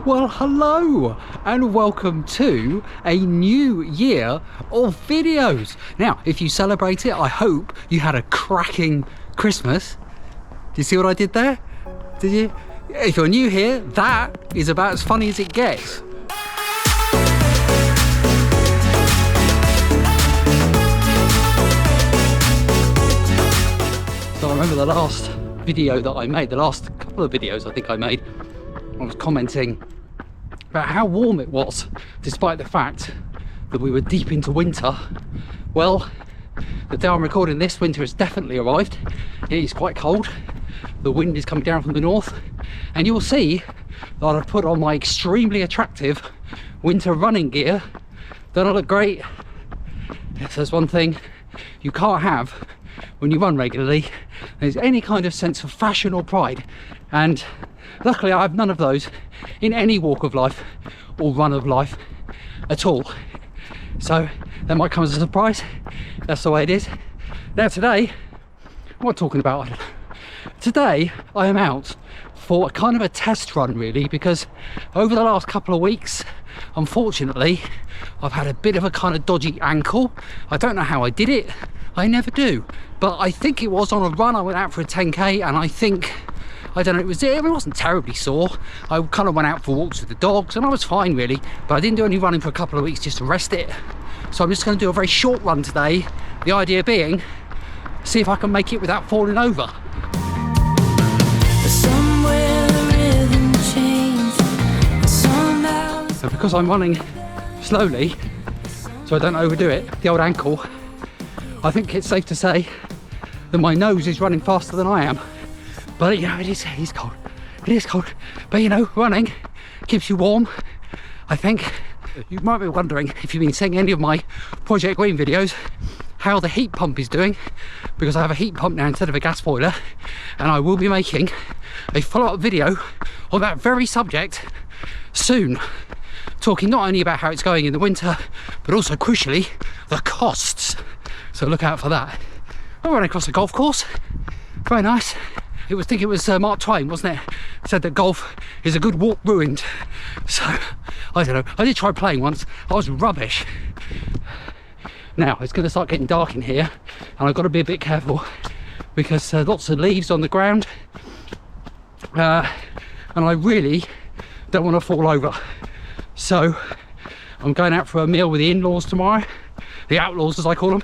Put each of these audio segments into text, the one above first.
Well, hello and welcome to a new year of videos. Now, if you celebrate it, I hope you had a cracking Christmas. Do you see what I did there? Did you? If you're new here, that is about as funny as it gets. So I remember the last video that I made, the last couple of videos I think I made, I was commenting about how warm it was, despite the fact that we were deep into winter. Well, the day I'm recording this, winter has definitely arrived. It is quite cold. The wind is coming down from the north, and you'll see that I've put on my extremely attractive winter running gear. Don't I look great? If there's one thing you can't have when you run regularly, there's any kind of sense of fashion or pride, and luckily I have none of those in any walk of life or run of life at all. So that might come as a surprise. That's the way it is. Now today, what am I talking about? Today I am out for kind of a test run really, because over the last couple of weeks, unfortunately, I've had a bit of a kind of dodgy ankle. I don't know how I did it. I never do. But I think it was on a run. I went out for a 10k, and I think, I don't know, it wasn't terribly sore. I kind of went out for walks with the dogs and I was fine really, but I didn't do any running for a couple of weeks just to rest it. So I'm just going to do a very short run today. The idea being, see if I can make it without falling over. So because I'm running slowly, so I don't overdo it, the old ankle, I think it's safe to say that my nose is running faster than I am. But you know, it is cold. It is cold. But you know, running keeps you warm, I think. You might be wondering, if you've been seeing any of my Project Green videos, how the heat pump is doing, because I have a heat pump now instead of a gas boiler, and I will be making a follow-up video on that very subject soon, talking not only about how it's going in the winter, but also crucially the costs. So look out for that. I'm running across a golf course, very nice. I think it was Mark Twain, wasn't it? Said that golf is a good walk ruined. So I don't know, I did try playing once, I was rubbish. Now it's going to start getting dark in here, and I've got to be a bit careful because lots of leaves on the ground, and I really don't want to fall over. So I'm going out for a meal with the in-laws tomorrow, the outlaws as I call them,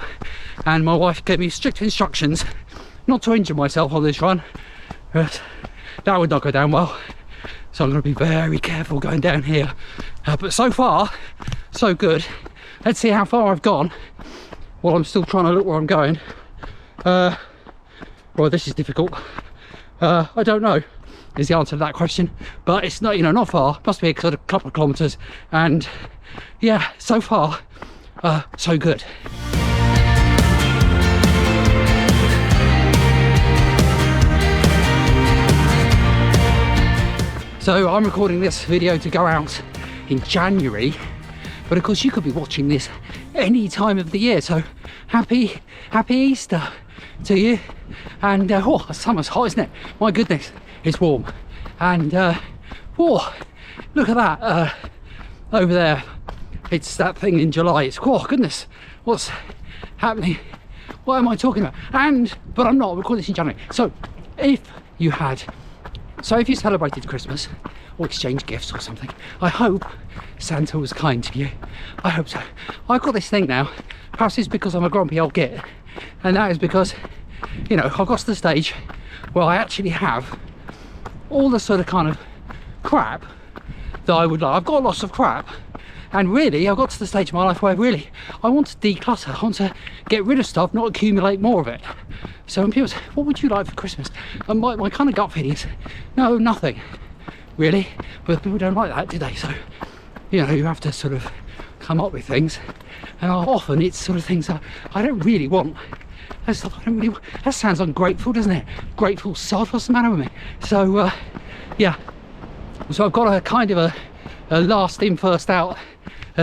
and my wife gave me strict instructions not to injure myself on this run. But that would not go down well, so I'm going to be very careful going down here. But so far so good. Let's see how far I've gone while I'm still trying to look where I'm going. Well, this is difficult. I don't know is the answer to that question, but it's not, you know, not far. Must be a couple of kilometers, and yeah, so far so good. So I'm recording this video to go out in January, but of course you could be watching this any time of the year. So happy Easter to you. And oh, the summer's hot, isn't it? My goodness, it's warm. And oh, look at that over there. It's that thing in July. It's, oh goodness, what's happening? What am I talking about? But I'm not recording this in January. So if you celebrated Christmas or exchanged gifts or something, I hope Santa was kind to you. I hope so. I've got this thing now. Perhaps it's because I'm a grumpy old git, and that is because, you know, I've got to the stage where I actually have all the sort of kind of crap that I would like. I've got lots of crap, and really I've got to the stage of my life where really I want to declutter. I want to get rid of stuff, not accumulate more of it. So when people say, what would you like for Christmas? And my kind of gut feeling is, no, nothing really. But people don't like that, do they? So, you know, you have to sort of come up with things, and often it's sort of things that I don't really want. That's stuff I don't really want. That sounds ungrateful, doesn't it? Grateful sod, what's the matter with me? So yeah, so I've got a kind of a last in first out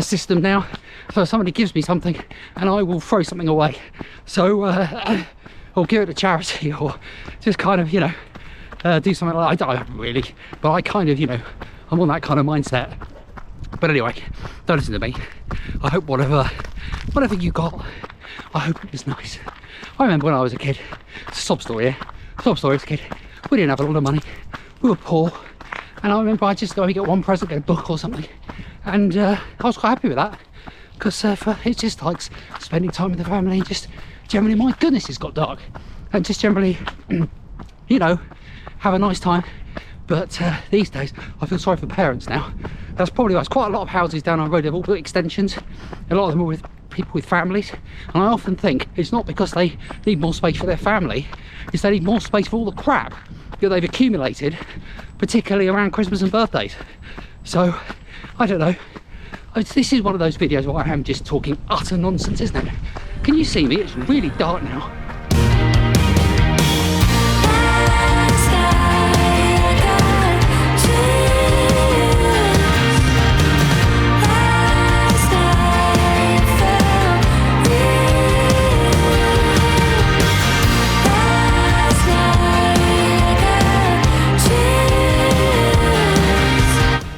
system now. So somebody gives me something and I will throw something away. So or give it to charity, or just kind of, you know, do something like that. I don't really, but I kind of, you know, I'm on that kind of mindset. But anyway, don't listen to me. I hope whatever you got, I hope it was nice. I remember when I was a kid, it's a sob story, yeah? Sob story as a kid. We didn't have a lot of money. We were poor. And I remember I just only get one present, get a book or something. And I was quite happy with that. Because it's just like spending time with the family and just generally, my goodness, it's got dark. And just generally, you know, have a nice time. But these days, I feel sorry for parents now. That's probably why. There's quite a lot of houses down our road. They've all got extensions. A lot of them are with people with families. And I often think it's not because they need more space for their family. It's they need more space for all the crap that they've accumulated, particularly around Christmas and birthdays. So, I don't know. This is one of those videos where I am just talking utter nonsense, isn't it? Can you see me? It's really dark now.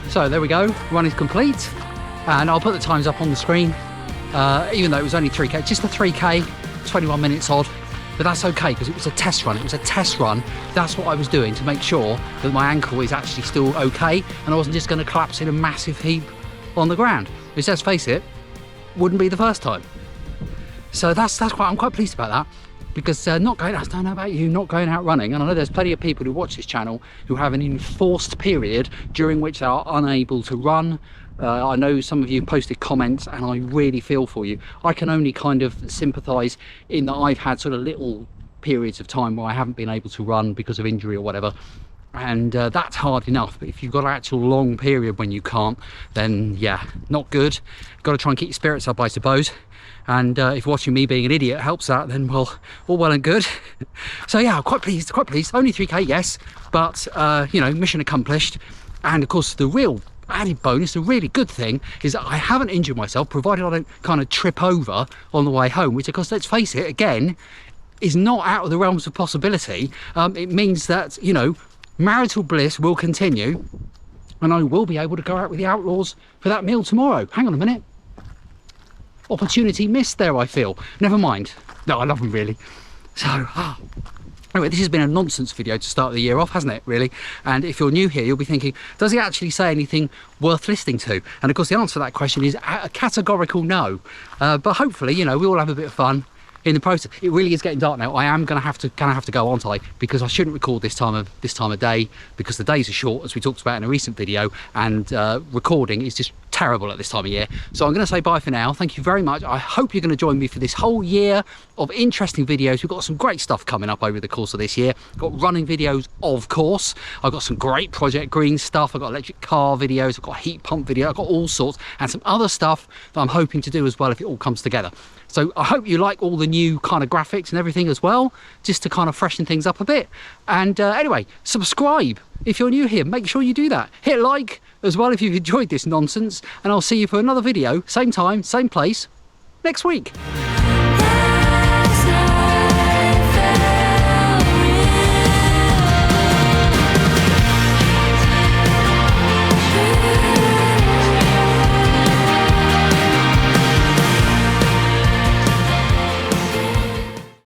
So there we go, run is complete, and I'll put the times up on the screen, even though it was only 3k, just a 3k, 21 minutes odd, but that's okay because it was a test run. It was a test run. That's what I was doing to make sure that my ankle is actually still okay, and I wasn't just going to collapse in a massive heap on the ground, which, let's face it, wouldn't be the first time. So I'm quite pleased about that. Because not going, I don't know about you, not going out running, and I know there's plenty of people who watch this channel who have an enforced period during which they are unable to run. I know some of you posted comments and I really feel for you. I can only kind of sympathise in that I've had sort of little periods of time where I haven't been able to run because of injury or whatever. And that's hard enough, but if you've got an actual long period when you can't, then yeah, not good. Got to try and keep your spirits up, I suppose. And if watching me being an idiot helps that, then well, all well and good. So yeah, I'm quite pleased, Only 3k, yes, but you know, mission accomplished. And of course, the real added bonus, the really good thing, is that I haven't injured myself, provided I don't kind of trip over on the way home, which of course, let's face it, again, is not out of the realms of possibility. It means that, you know, marital bliss will continue, and I will be able to go out with the Outlaws for that meal tomorrow. Hang on a minute. Opportunity missed there, I feel. Never mind. No, I love them really. So, anyway, this has been a nonsense video to start the year off, hasn't it, really? And if you're new here, you'll be thinking, does he actually say anything worth listening to? And of course, the answer to that question is a categorical no. But hopefully, you know, we all have a bit of fun in the process. It really is getting dark now. I am gonna have to go, aren't I? Because I shouldn't record this time of day, because the days are short, as we talked about in a recent video, and recording is just terrible at this time of year. So I'm going to say bye for now. Thank you very much. I hope you're going to join me for this whole year of interesting videos. We've got some great stuff coming up over the course of this year. Got running videos, of course. I've got some great Project Green stuff. I've got electric car videos. I've got heat pump video. I've got all sorts, and some other stuff that I'm hoping to do as well if it all comes together. So I hope you like all the new kind of graphics and everything as well, just to kind of freshen things up a bit. And anyway, subscribe if you're new here. Make sure you do that. Hit like as well if you've enjoyed this nonsense, and I'll see you for another video, same time, same place, next week.